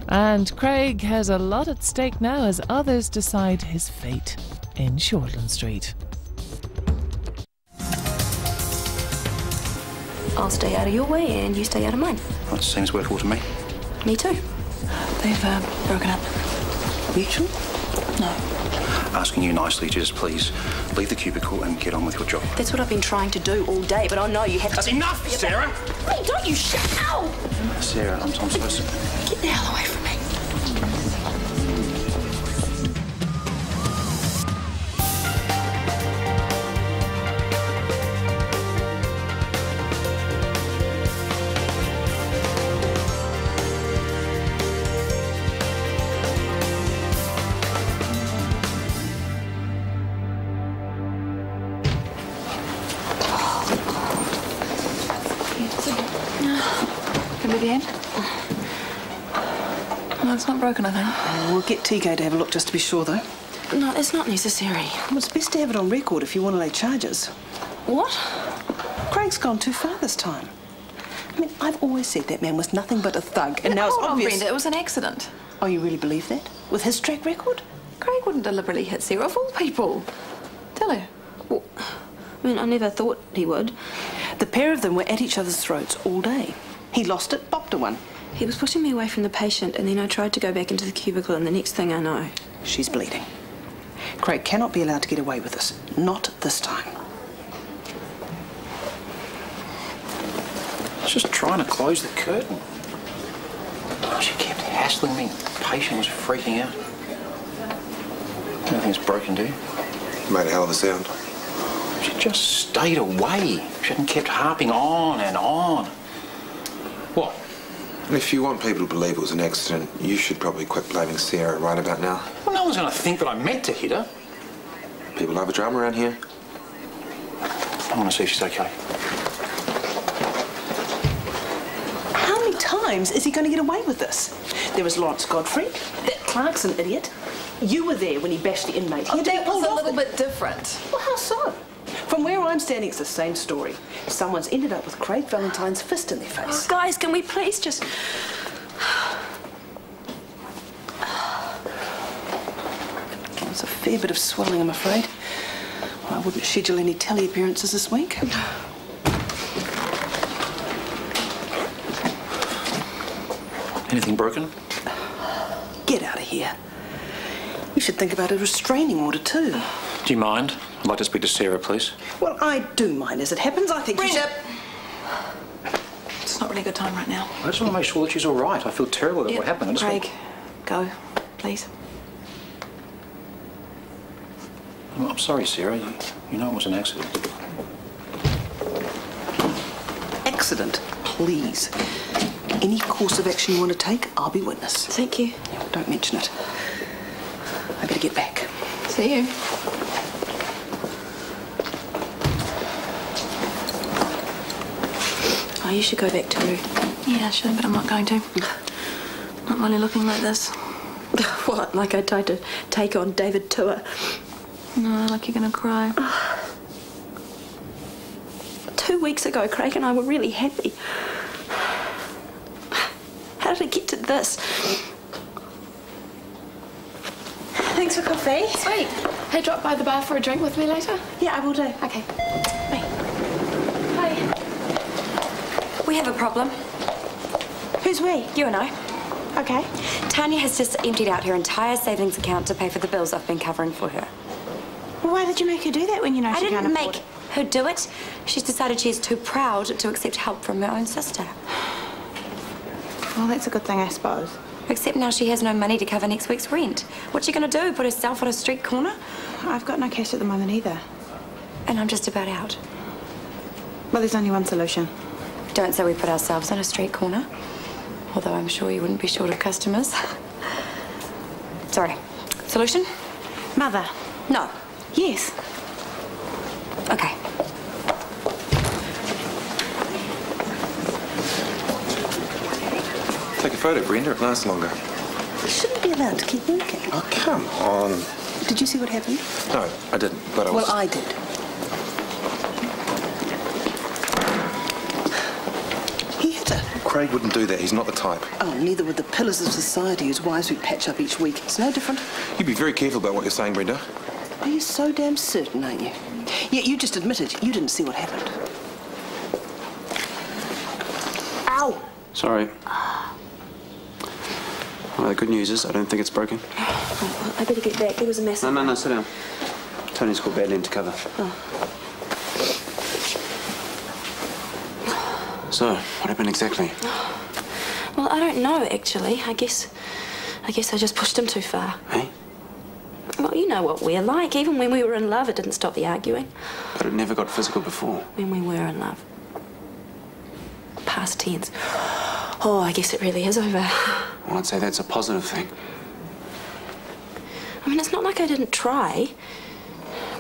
And Craig has a lot at stake now as others decide his fate in Shortland Street. I'll stay out of your way and you stay out of mine. That seems workable to me. Me too. They've broken up. Mutual? No. Asking you nicely, just please leave the cubicle and get on with your job. That's what I've been trying to do all day, but I know you have to... That's enough, Sarah! Hey, don't you shout! Ow! Sarah, I'm so sorry. Get the hell away from me. Can we begin? No, it's not broken, I think. We'll get TK to have a look just to be sure, though. No, it's not necessary. Well, it's best to have it on record if you want to lay charges. What? Craig's gone too far this time. I mean, I've always said that man was nothing but a thug, and now it's Hold on, obvious... Brenda, it was an accident. Oh, you really believe that? With his track record? Craig wouldn't deliberately hit Sarah, of all people. Tell her. Well, I mean, I never thought he would. The pair of them were at each other's throats all day. He lost it, bopped her one. He was pushing me away from the patient, and then I tried to go back into the cubicle, and the next thing I know... She's bleeding. Craig cannot be allowed to get away with this. Not this time. I was just trying to close the curtain. She kept hassling me. The patient was freaking out. Nothing's broken, do you? Made a hell of a sound. She just stayed away. She hadn't kept harping on and on. What? If you want people to believe it was an accident, you should probably quit blaming Sarah right about now. Well, no one's going to think that I meant to hit her. People love a drama around here. I want to see if she's okay. How many times is he going to get away with this? There was Lawrence Godfrey. That Clark's an idiot. You were there when he bashed the inmate. Oh, that was a little bit different. Well, how so? From where I'm standing, it's the same story. Someone's ended up with Craig Valentine's fist in their face. Oh, guys, can we please just... It's a fair bit of swelling, I'm afraid. Well, I wouldn't schedule any telly appearances this week. Anything broken? Get out of here. You should think about a restraining order, too. Do you mind? I'd like to speak to Sarah, please. Well, I do mind. As it happens, I think Brenda! It's not really a good time right now. I just want to make sure that she's all right. I feel terrible about what happened. I just Craig, go, please. I'm sorry, Sarah. You know it was an accident. Accident, please. Any course of action you want to take, I'll be witness. Thank you. Don't mention it. I better get back. See you. Oh, you should go back too. Yeah, I should, but I'm not going to. Not while you're looking like this. What, like I tried to take on David Tour? No, like you're gonna cry. 2 weeks ago, Craig and I were really happy. How did it get to this? Thanks for coffee. Sweet. Hey, drop by the bar for a drink with me later? Yeah, I will do. Okay. Bye. Bye. We have a problem. Who's we? You and I. Okay. Tanya has just emptied out her entire savings account to pay for the bills I've been covering for her. Well, why did you make her do that when you know I she can't didn't afford make her do it. She's decided she's too proud to accept help from her own sister. Well, that's a good thing, I suppose. Except now she has no money to cover next week's rent. What's she going to do? Put herself on a street corner? I've got no cash at the moment either. And I'm just about out. Well, there's only one solution. Don't say we put ourselves on a street corner. Although I'm sure you wouldn't be short of customers. Sorry. Solution? Mother. No. Yes. Okay. Take a photo, Brenda. It lasts longer. You shouldn't be allowed to keep working. Oh, come on. Did you see what happened? No, I didn't, but I was... Well, I did. He hit her. Craig wouldn't do that. He's not the type. Oh, neither would the pillars of society whose wives we patch up each week. It's no different. You be very careful about what you're saying, Brenda. Are you so damn certain, aren't you? Yet you just admitted you didn't see what happened. Ow! Sorry. Well, the good news is I don't think it's broken. Oh, well, I better get back. There was a mess. No, sit down. Tony's called badly into cover. So, what happened exactly? Well, I don't know, actually. I guess I just pushed him too far. Hey? Well, you know what we're like. Even when we were in love, it didn't stop the arguing. But it never got physical before. When we were in love. Past tense. Oh, I guess it really is over. Well, I'd say that's a positive thing. I mean, it's not like I didn't try.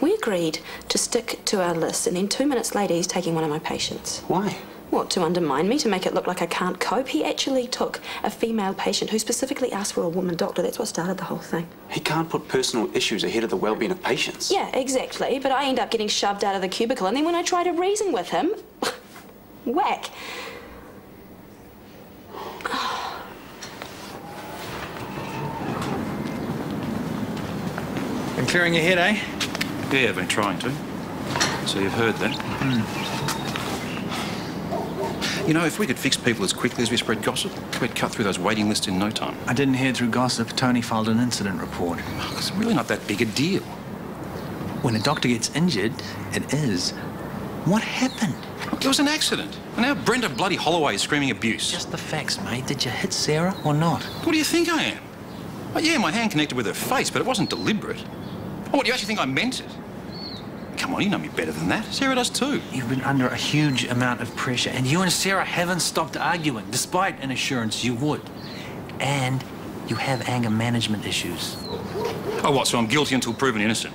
We agreed to stick to our list, and then 2 minutes later, he's taking one of my patients. Why? What, to undermine me, to make it look like I can't cope? He actually took a female patient who specifically asked for a woman doctor. That's what started the whole thing. He can't put personal issues ahead of the well-being of patients. Yeah, exactly. But I end up getting shoved out of the cubicle, and then when I try to reason with him, whack. Been clearing your head, eh? Yeah, I've been trying to. So you've heard that. You know, if we could fix people as quickly as we spread gossip, we'd cut through those waiting lists in no time. I didn't hear through gossip. Tony filed an incident report. Oh, it's really not that big a deal. When a doctor gets injured, it is. What happened? It was an accident. And now Brenda bloody Holloway is screaming abuse. Just the facts, mate. Did you hit Sarah or not? What do you think I am? Oh, yeah, my hand connected with her face, but it wasn't deliberate. Oh, what, do you actually think I meant it? Come on, you know me better than that. Sarah does too. You've been under a huge amount of pressure, and you and Sarah haven't stopped arguing, despite an assurance you would. And you have anger management issues. Oh, what, so I'm guilty until proven innocent?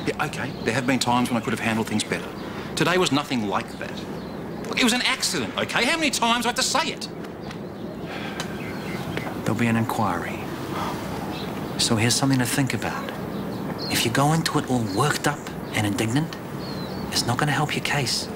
Yeah, OK, there have been times when I could have handled things better. Today was nothing like that. Look, it was an accident, OK? How many times do I have to say it? There'll be an inquiry. So here's something to think about. If you go into it all worked up and indignant, it's not going to help your case.